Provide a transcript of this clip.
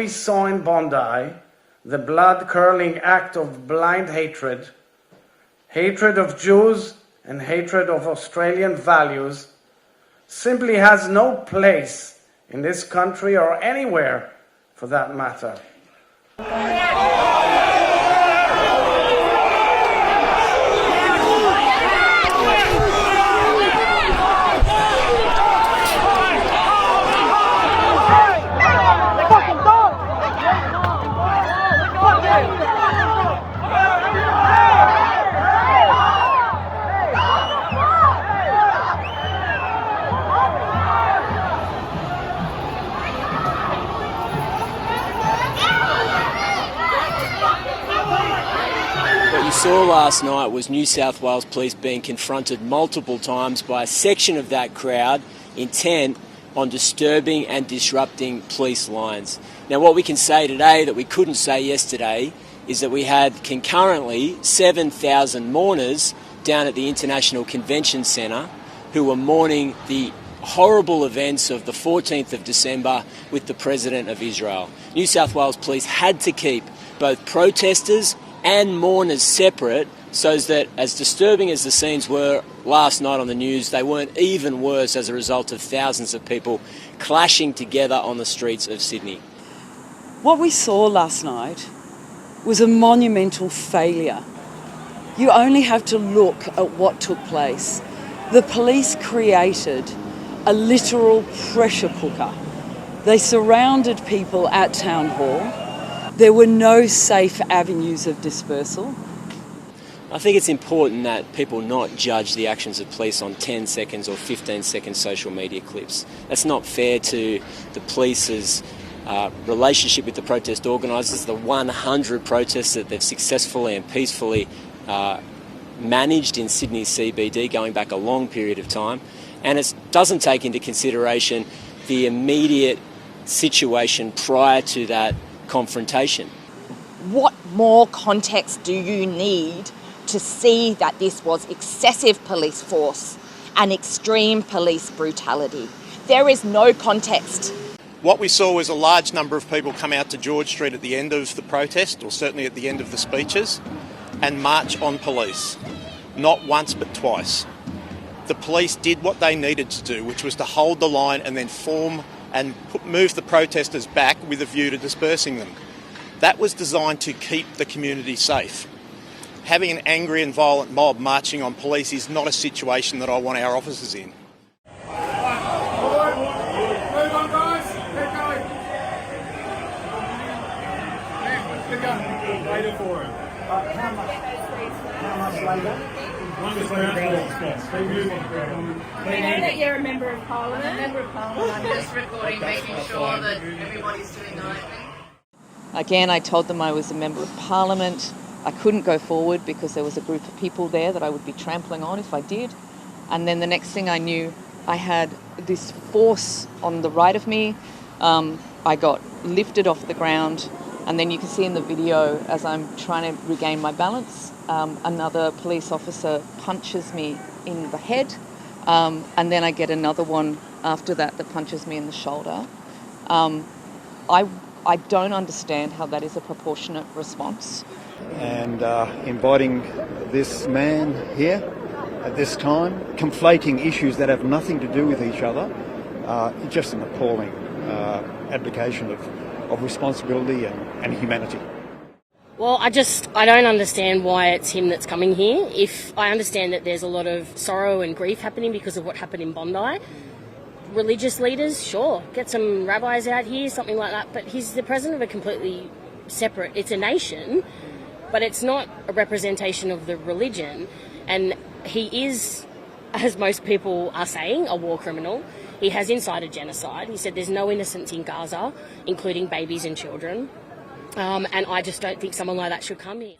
we saw in Bondi, the blood-curdling act of blind hatred, hatred of Jews and hatred of Australian values, simply has no place in this country or anywhere for that matter. Saw last night was New South Wales Police being confronted multiple times by a section of that crowd intent on disturbing and disrupting police lines. Now, what we can say today that we couldn't say yesterday is that we had concurrently 7,000 mourners down at the International Convention Centre who were mourning the horrible events of the 14th of December with the President of Israel. New South Wales Police had to keep both protesters and mourners separate so that, as disturbing as the scenes were last night on the news, they weren't even worse as a result of thousands of people clashing together on the streets of Sydney. What we saw last night was a monumental failure. You only have to look at what took place. The police created a literal pressure cooker. They surrounded people at Town Hall. There were no safe avenues of dispersal. I think it's important that people not judge the actions of police on 10 seconds or 15-second social media clips. That's not fair to the police's relationship with the protest organisers, the 100 protests that they've successfully and peacefully managed in Sydney CBD going back a long period of time. And it doesn't take into consideration the immediate situation prior to that confrontation. What more context do you need to see that this was excessive police force and extreme police brutality? There is no context. What we saw was a large number of people come out to George Street at the end of the protest, or certainly at the end of the speeches, and march on police. Not once but twice. The police did what they needed to do, which was to hold the line and then form and move the protesters back with a view to dispersing them. That was designed to keep the community safe. Having an angry and violent mob marching on police is not a situation that I want our officers in. Move on, guys. Keep going. Later for him. How much later? We know that you're a Member of Parliament. I'm just recording, making sure that everybody's doing the right thing. Again, I told them I was a Member of Parliament. I couldn't go forward because there was a group of people there that I would be trampling on if I did. And then the next thing I knew, I had this force on the right of me. I got lifted off the ground. And then you can see in the video, as I'm trying to regain my balance, another police officer punches me in the head, and then I get another one after that punches me in the shoulder. I don't understand how that is a proportionate response. And inviting this man here at this time, conflating issues that have nothing to do with each other, just an appalling abdication of responsibility and humanity. Well, I don't understand why it's him that's coming here. If I understand that there's a lot of sorrow and grief happening because of what happened in Bondi, religious leaders, sure, get some rabbis out here, something like that, but he's the president of a completely separate, it's a nation, but it's not a representation of the religion, and he is, as most people are saying, a war criminal. He has incited genocide. He said there's no innocents in Gaza, including babies and children. And I just don't think someone like that should come here.